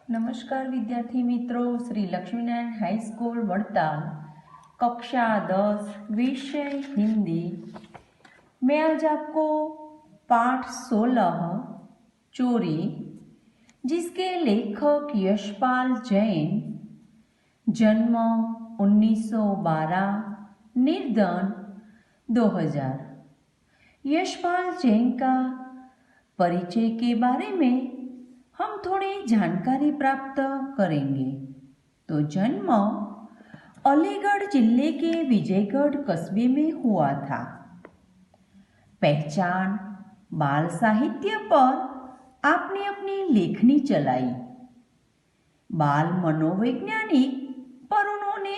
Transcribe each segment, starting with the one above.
नमस्कार विद्यार्थी मित्रों, श्री लक्ष्मीनारायण हाई स्कूल वड़ताल, कक्षा 10, विषय हिंदी में आज आपको पाठ 16 चोरी, जिसके लेखक यशपाल जैन, जन्म 1912, निर्धन 2000। यशपाल जैन का परिचय के बारे में हम थोड़ी जानकारी प्राप्त करेंगे। तो जन्म अलीगढ़ जिले के विजयगढ़ कस्बे में हुआ था। पहचान बाल साहित्य पर आपने अपनी लेखनी चलाई। बाल मनोवैज्ञानिक पर उन्होंने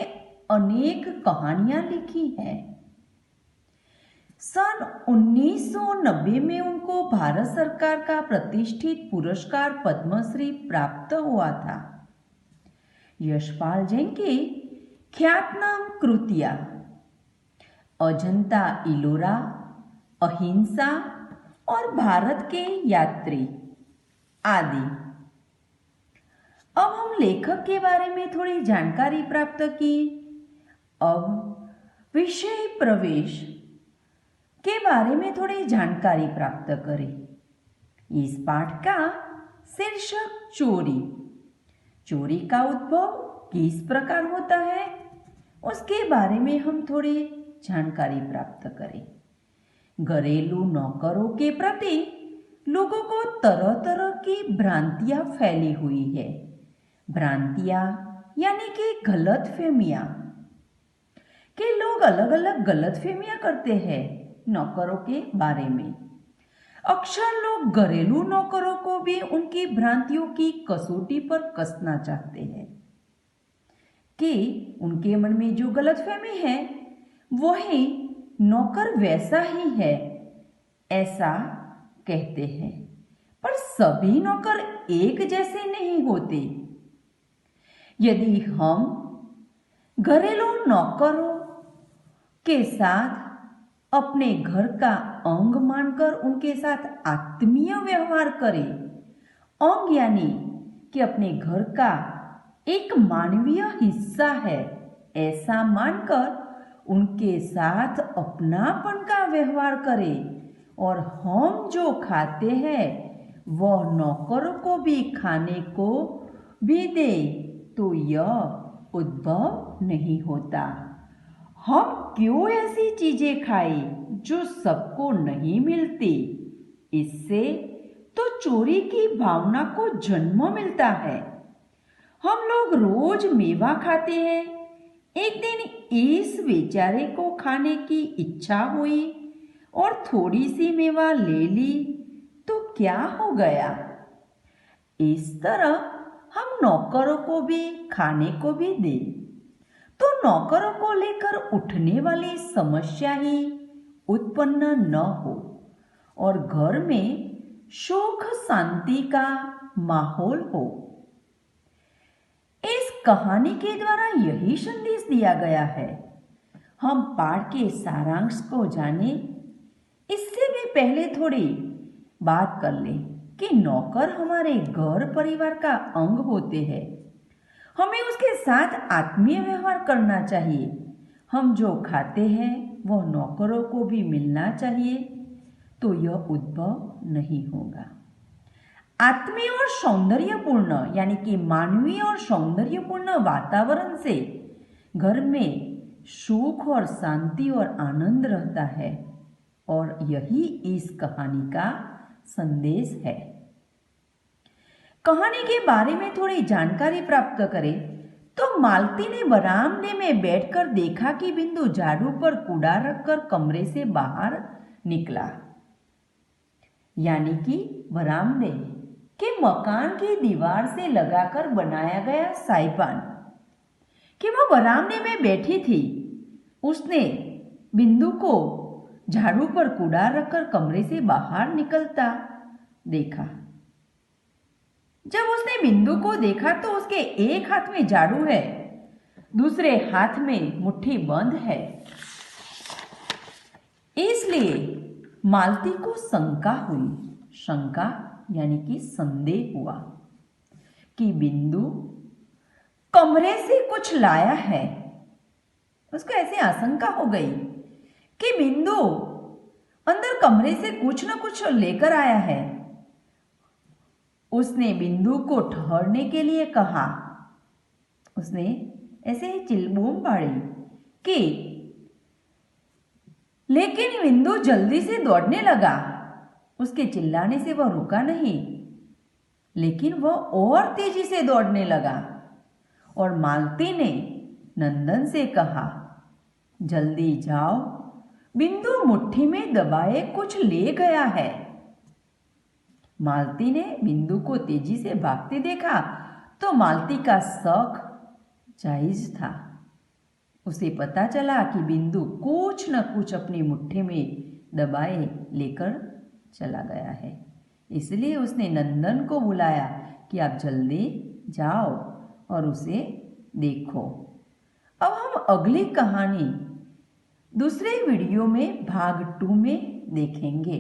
अनेक कहानियां लिखी हैं। सन 1990 में उनको भारत सरकार का प्रतिष्ठित पुरस्कार पद्मश्री प्राप्त हुआ था। यशपाल जैन की ख्यातनाम कृतियां अजंता इलोरा, अहिंसा और भारत के यात्री आदि। अब हम लेखक के बारे में थोड़ी जानकारी प्राप्त की। अब विषय प्रवेश के बारे में थोड़ी जानकारी प्राप्त करें। इस पाठ का शीर्षक चोरी। चोरी का उद्भव किस प्रकार होता है, उसके बारे में हम थोड़ी जानकारी प्राप्त करें। घरेलू नौकरों के प्रति लोगों को तरह तरह की भ्रांतियां फैली हुई है। भ्रांतियां यानी कि गलतफहमियां कि लोग अलग अलग गलतफहमियां करते हैं नौकरों के बारे में। अक्सर लोग घरेलू नौकरों को भी उनकी भ्रांतियों की कसौटी पर कसना चाहते हैं कि उनके मन में जो गलतफहमी है वही नौकर वैसा ही है, ऐसा कहते हैं। पर सभी नौकर एक जैसे नहीं होते। यदि हम घरेलू नौकरों के साथ अपने घर का अंग मानकर उनके साथ आत्मीय व्यवहार करें, अंग यानी कि अपने घर का एक मानवीय हिस्सा है, ऐसा मानकर उनके साथ अपनापन का व्यवहार करें और हम जो खाते हैं वह नौकरों को भी खाने को भी दे, तो यह उद्भव नहीं होता। हम क्यों ऐसी चीजें खाएं जो सबको नहीं मिलती? इससे तो चोरी की भावना को जन्म मिलता है। हम लोग रोज मेवा खाते हैं। एक दिन इस बेचारे को खाने की इच्छा हुई और थोड़ी सी मेवा ले ली, तो क्या हो गया? इस तरह हम नौकरों को भी खाने को भी दें तो नौकरों को लेकर उठने वाली समस्या ही उत्पन्न न हो और घर में सुख शांति का माहौल हो। इस कहानी के द्वारा यही संदेश दिया गया है। हम पाठ के सारांश को जाने इससे भी पहले थोड़ी बात कर लें कि नौकर हमारे घर परिवार का अंग होते हैं। हमें उसके साथ आत्मीय व्यवहार करना चाहिए। हम जो खाते हैं वह नौकरों को भी मिलना चाहिए, तो यह उद्भव नहीं होगा। आत्मीय और सौंदर्यपूर्ण यानी कि मानवीय और सौंदर्यपूर्ण वातावरण से घर में सुख और शांति और आनंद रहता है और यही इस कहानी का संदेश है। कहानी के बारे में थोड़ी जानकारी प्राप्त करें तो मालती ने बरामदे में बैठकर देखा कि बिंदु झाड़ू पर कूड़ा रखकर कमरे से बाहर निकला। यानी कि बरामदे के मकान की दीवार से लगाकर बनाया गया साइपान कि वह बरामदे में बैठी थी। उसने बिंदु को झाड़ू पर कूड़ा रखकर कमरे से बाहर निकलता देखा। जब उसने बिंदु को देखा तो उसके एक हाथ में झाड़ू है, दूसरे हाथ में मुट्ठी बंद है। इसलिए मालती को शंका हुई। शंका यानी कि संदेह हुआ कि बिंदु कमरे से कुछ लाया है। उसको ऐसी आशंका हो गई कि बिंदु अंदर कमरे से कुछ न कुछ लेकर आया है। उसने बिंदु को ठहरने के लिए कहा। उसने ऐसे ही चिल्बूम पाड़ी कि लेकिन बिंदु जल्दी से दौड़ने लगा। उसके चिल्लाने से वह रुका नहीं, लेकिन वह और तेजी से दौड़ने लगा। और मालती ने नंदन से कहा, जल्दी जाओ, बिंदु मुट्ठी में दबाए कुछ ले गया है। मालती ने बिंदु को तेजी से भागते देखा तो मालती का शक जायज था। उसे पता चला कि बिंदु कुछ न कुछ अपनी मुट्ठी में दबाए लेकर चला गया है। इसलिए उसने नंदन को बुलाया कि आप जल्दी जाओ और उसे देखो। अब हम अगली कहानी दूसरे वीडियो में भाग 2 में देखेंगे।